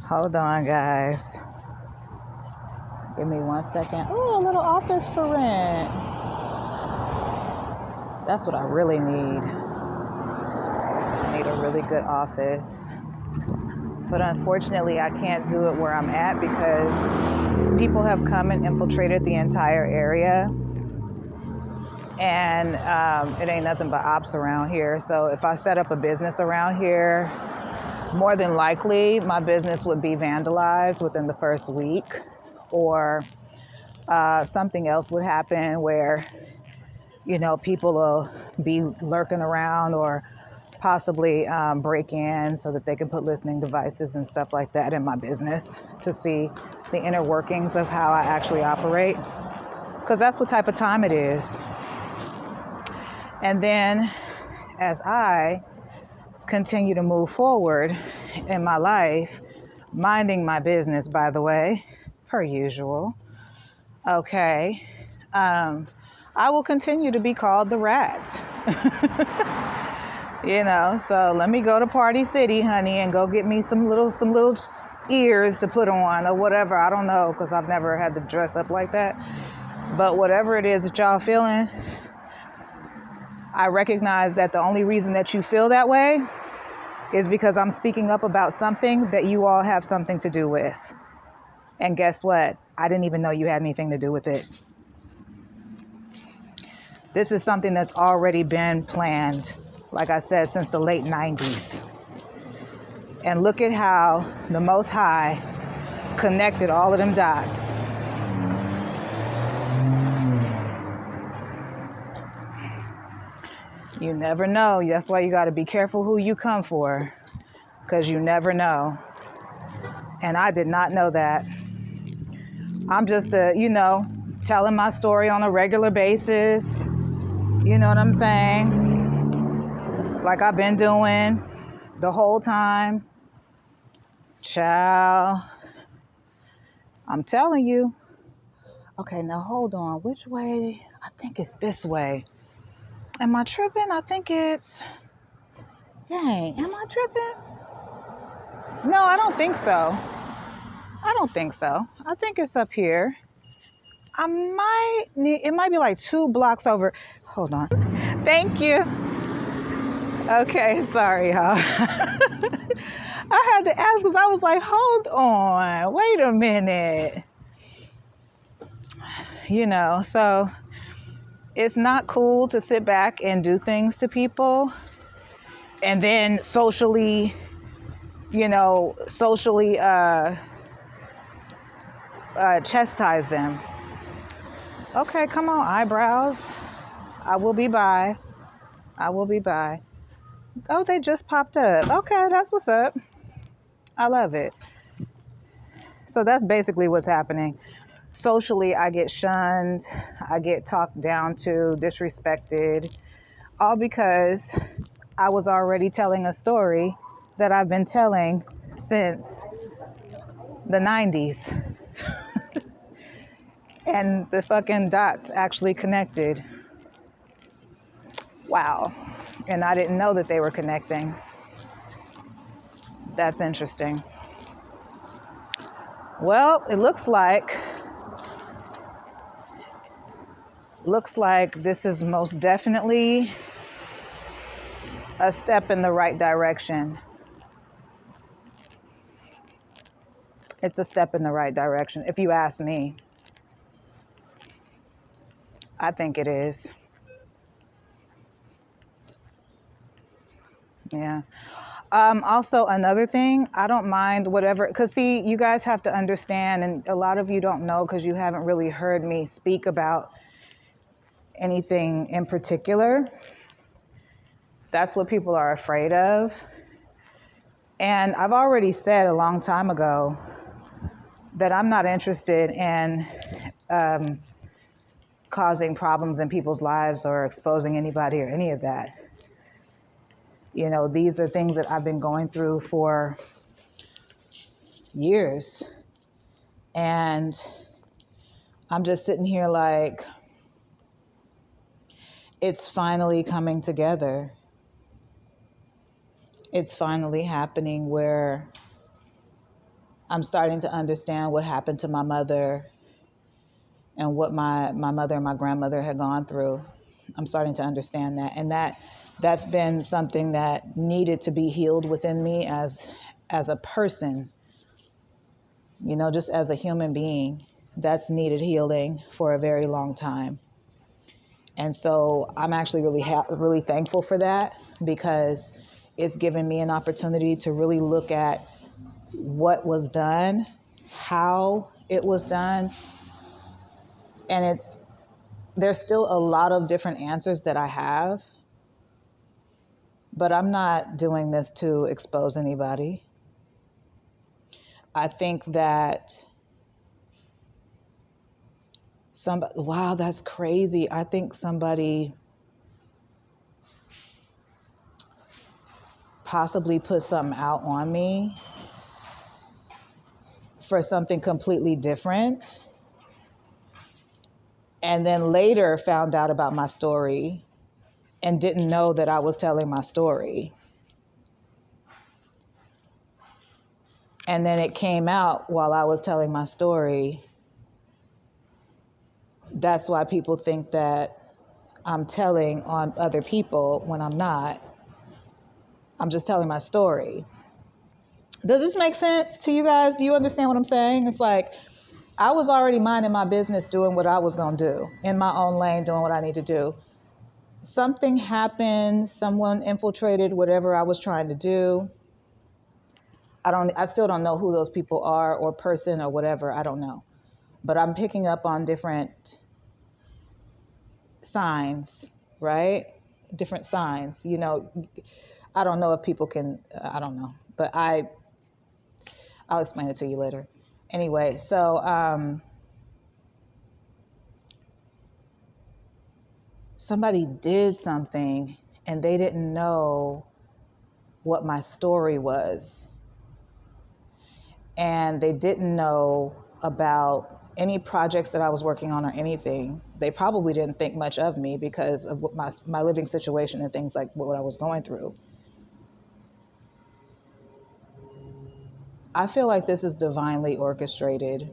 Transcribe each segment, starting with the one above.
Hold on, guys. Give me 1 second. Oh, a little office for rent. That's what I really need. I need a really good office. But unfortunately, I can't do it where I'm at because people have come and infiltrated the entire area. And it ain't nothing but ops around here. So if I set up a business around here, more than likely my business would be vandalized within the first week, or something else would happen where, people will be lurking around or possibly break in so that they can put listening devices and stuff like that in my business to see the inner workings of how I actually operate, because that's what type of time it is. And then as I continue to move forward in my life, minding my business, by the way, per usual, okay, I will continue to be called the rat. So let me go to Party City, honey, and go get me some little ears to put on or whatever. I don't know, because I've never had to dress up like that. But whatever it is that y'all feeling, I recognize that the only reason that you feel that way is because I'm speaking up about something that you all have something to do with. And guess what? I didn't even know you had anything to do with it. This is something that's already been planned, like I said, since the late 90s. And look at how the Most High connected all of them dots. You never know. That's why you got to be careful who you come for, because you never know. And I did not know that. I'm just, telling my story on a regular basis. You know what I'm saying? Like I've been doing the whole time. Child, I'm telling you. Okay, now hold on. Which way? I think it's this way. Am I tripping? I think it's... Dang, am I tripping? No, I don't think so. I think it's up here. It might be like 2 blocks over. Hold on. Thank you. Okay, sorry, y'all. I had to ask because I was like, hold on, wait a minute. So it's not cool to sit back and do things to people and then socially chastise them. Okay, come on, eyebrows. I will be by. Oh, they just popped up. Okay, that's what's up. I love it. So that's basically what's happening. Socially, I get shunned. I get talked down to, disrespected, all because I was already telling a story that I've been telling since the 90s. And the fucking dots actually connected. Wow. And I didn't know that they were connecting. That's interesting. Well, it looks like this is most definitely a step in the right direction. It's a step in the right direction, if you ask me. I think it is. Yeah. Also, another thing, I don't mind whatever, because see, you guys have to understand, and a lot of you don't know because you haven't really heard me speak about anything in particular. That's what people are afraid of. And I've already said a long time ago that I'm not interested in causing problems in people's lives or exposing anybody or any of that. These are things that I've been going through for years. And I'm just sitting here like, it's finally coming together. It's finally happening where I'm starting to understand what happened to my mother and what my mother and my grandmother had gone through. I'm starting to understand that. And that's been something that needed to be healed within me as a person, just as a human being. That's needed healing for a very long time. And so I'm actually really thankful for that, because it's given me an opportunity to really look at what was done, how it was done. And there's still a lot of different answers that I have, but I'm not doing this to expose anybody. I think that wow, that's crazy. I think somebody possibly put something out on me for something completely different, and then later found out about my story and didn't know that I was telling my story. And then it came out while I was telling my story. That's why people think that I'm telling on other people when I'm not. I'm just telling my story. Does this make sense to you guys? Do you understand what I'm saying? It's like, I was already minding my business, doing what I was going to do, in my own lane, doing what I need to do. Something happened, someone infiltrated whatever I was trying to do. I still don't know who those people are, or person, or whatever. I don't know. But I'm picking up on different signs, right? Different signs. I don't know if people can, I don't know. But I'll explain it to you later. Anyway, so somebody did something and they didn't know what my story was. And they didn't know about any projects that I was working on or anything. They probably didn't think much of me because of what my living situation and things like what I was going through. I feel like this is divinely orchestrated.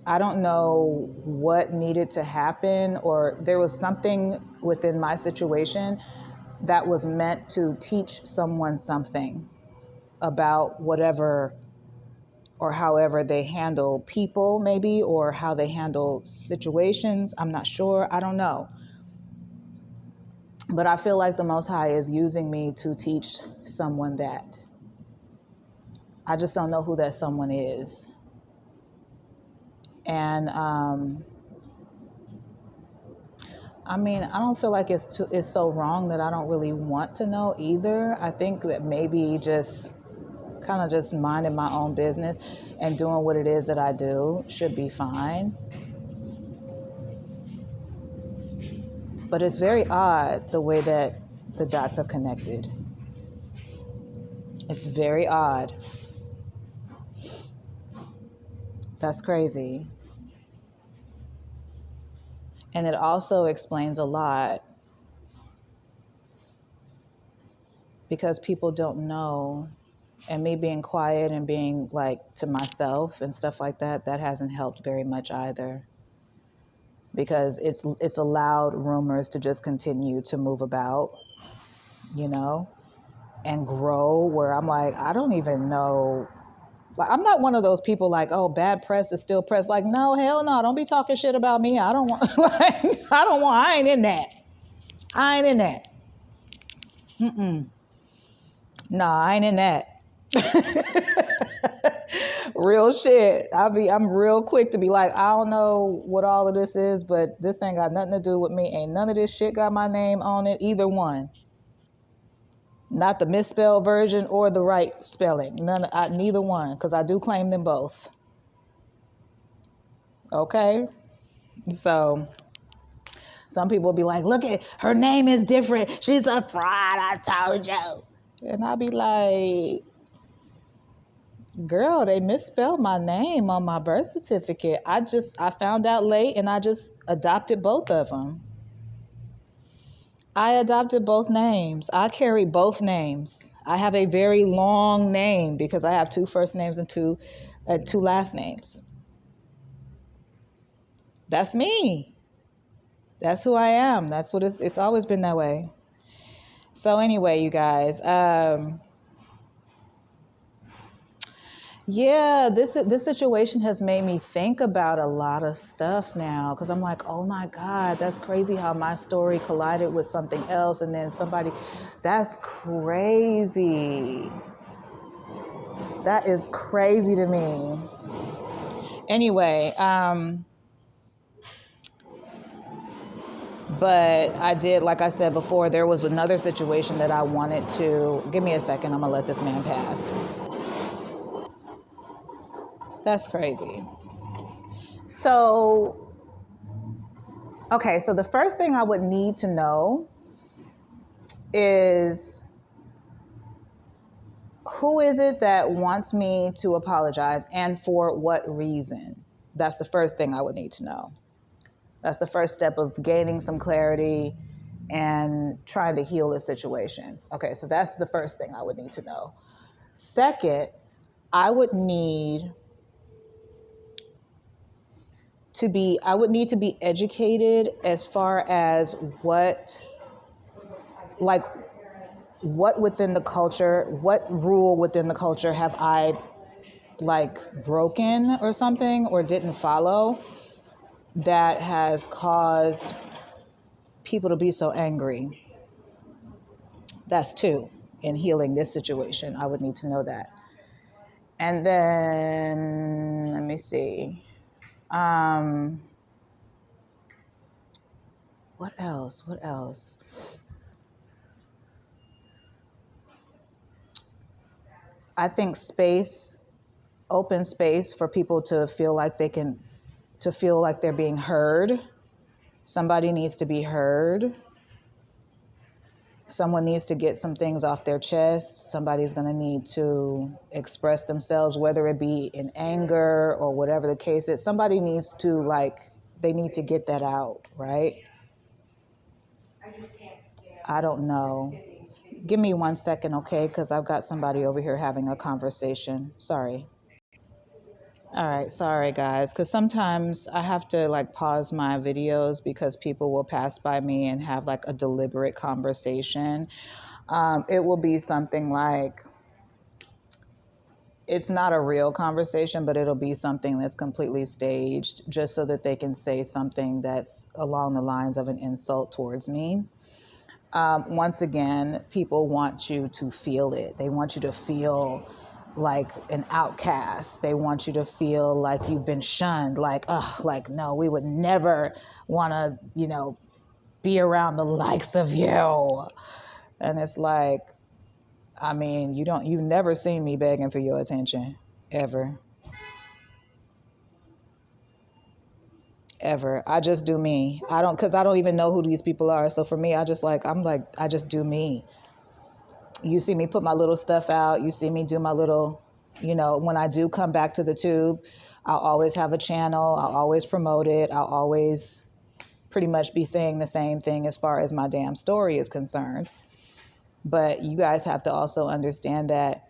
I don't know what needed to happen, or there was something within my situation that was meant to teach someone something about whatever or however they handle people, maybe, or how they handle situations. I'm not sure. I don't know. But I feel like the Most High is using me to teach someone that. I just don't know who that someone is. And I don't feel like it's so wrong that I don't really want to know either. I think that maybe just kind of just minding my own business and doing what it is that I do should be fine. But it's very odd the way that the dots are connected. It's very odd. That's crazy. And it also explains a lot, because people don't know, and me being quiet and being like to myself and stuff like that, that hasn't helped very much either, because it's allowed rumors to just continue to move about, and grow, where I'm like, I don't even know. Like, I'm not one of those people like, oh, bad press is still press. Like, no, hell no, don't be talking shit about me. I don't want, I ain't in that. Nah, I ain't in that. Real shit. I'm real quick to be like, I don't know what all of this is, but this ain't got nothing to do with me. Ain't none of this shit got my name on it, either one. Not the misspelled version or the right spelling. Neither one, because I do claim them both. Okay? So some people will be like, look at her name is different. She's a fraud, I told you. And I'll be like, girl, they misspelled my name on my birth certificate. I found out late and I just adopted both of them. I adopted both names. I carry both names. I have a very long name because I have 2 first names and 2 last names. That's me. That's who I am. That's what it's always been that way. So anyway, you guys, yeah, this situation has made me think about a lot of stuff now because I'm like, oh my God, that's crazy how my story collided with something else and then somebody, that's crazy. That is crazy to me. Anyway, but I did, like I said before, there was another situation that I wanted to, give me a second, I'm gonna let this man pass. That's crazy. So, okay, so the first thing I would need to know is who is it that wants me to apologize and for what reason? That's the first thing I would need to know. That's the first step of gaining some clarity and trying to heal the situation. Okay, so that's the first thing I would need to know. Second, I would need to be educated as far as what within the culture, what rule within the culture have I broken or something or didn't follow that has caused people to be so angry. That's 2. In healing this situation, I would need to know that. And then, let me see. What else? I think open space for people to feel like they're being heard. Somebody needs to be heard. Someone needs to get some things off their chest. Somebody's going to need to express themselves, whether it be in anger or whatever the case is. Somebody needs to, they need to get that out, right? I don't know. Give me 1 second, okay? Because I've got somebody over here having a conversation. Sorry. All right, sorry guys, because sometimes I have to pause my videos because people will pass by me and have a deliberate conversation. It will be something like, it's not a real conversation, but it'll be something that's completely staged just so that they can say something that's along the lines of an insult towards me. Once again, people want you to feel it. They want you to feel like an outcast. They want you to feel like you've been shunned, no, we would never want to, be around the likes of you. And it's like, I mean, you've never seen me begging for your attention, ever. Ever. I just do me. Because I don't even know who these people are. So for me, I just do me. You see me put my little stuff out. You see me do my little, when I do come back to the tube, I'll always have a channel. I'll always promote it. I'll always pretty much be saying the same thing as far as my damn story is concerned. But you guys have to also understand that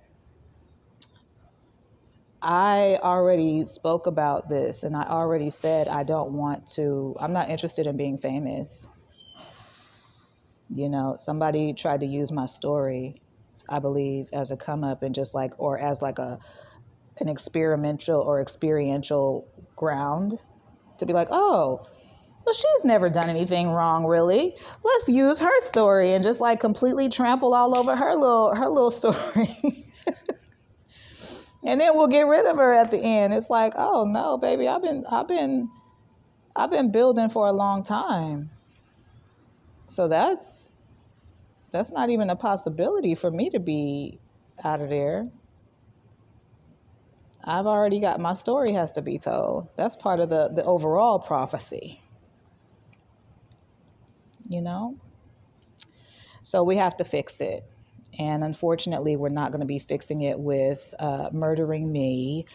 I already spoke about this and I already said I'm not interested in being famous. Somebody tried to use my story, I believe, as a come up and or as an experimental or experiential ground to be like, oh, well, she's never done anything wrong, really. Let's use her story and just completely trample all over her little story. And then we'll get rid of her at the end. It's like, oh no, baby, I've been building for a long time. So that's not even a possibility for me to be out of there. I've already got, my story has to be told. That's part of the overall prophecy. So we have to fix it. And unfortunately, we're not going to be fixing it with murdering me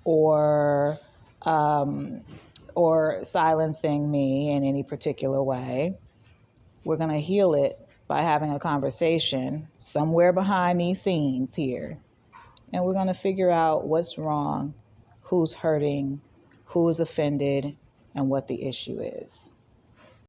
or silencing me in any particular way. We're going to heal it by having a conversation somewhere behind these scenes here. And we're going to figure out what's wrong, who's hurting, who is offended, and what the issue is.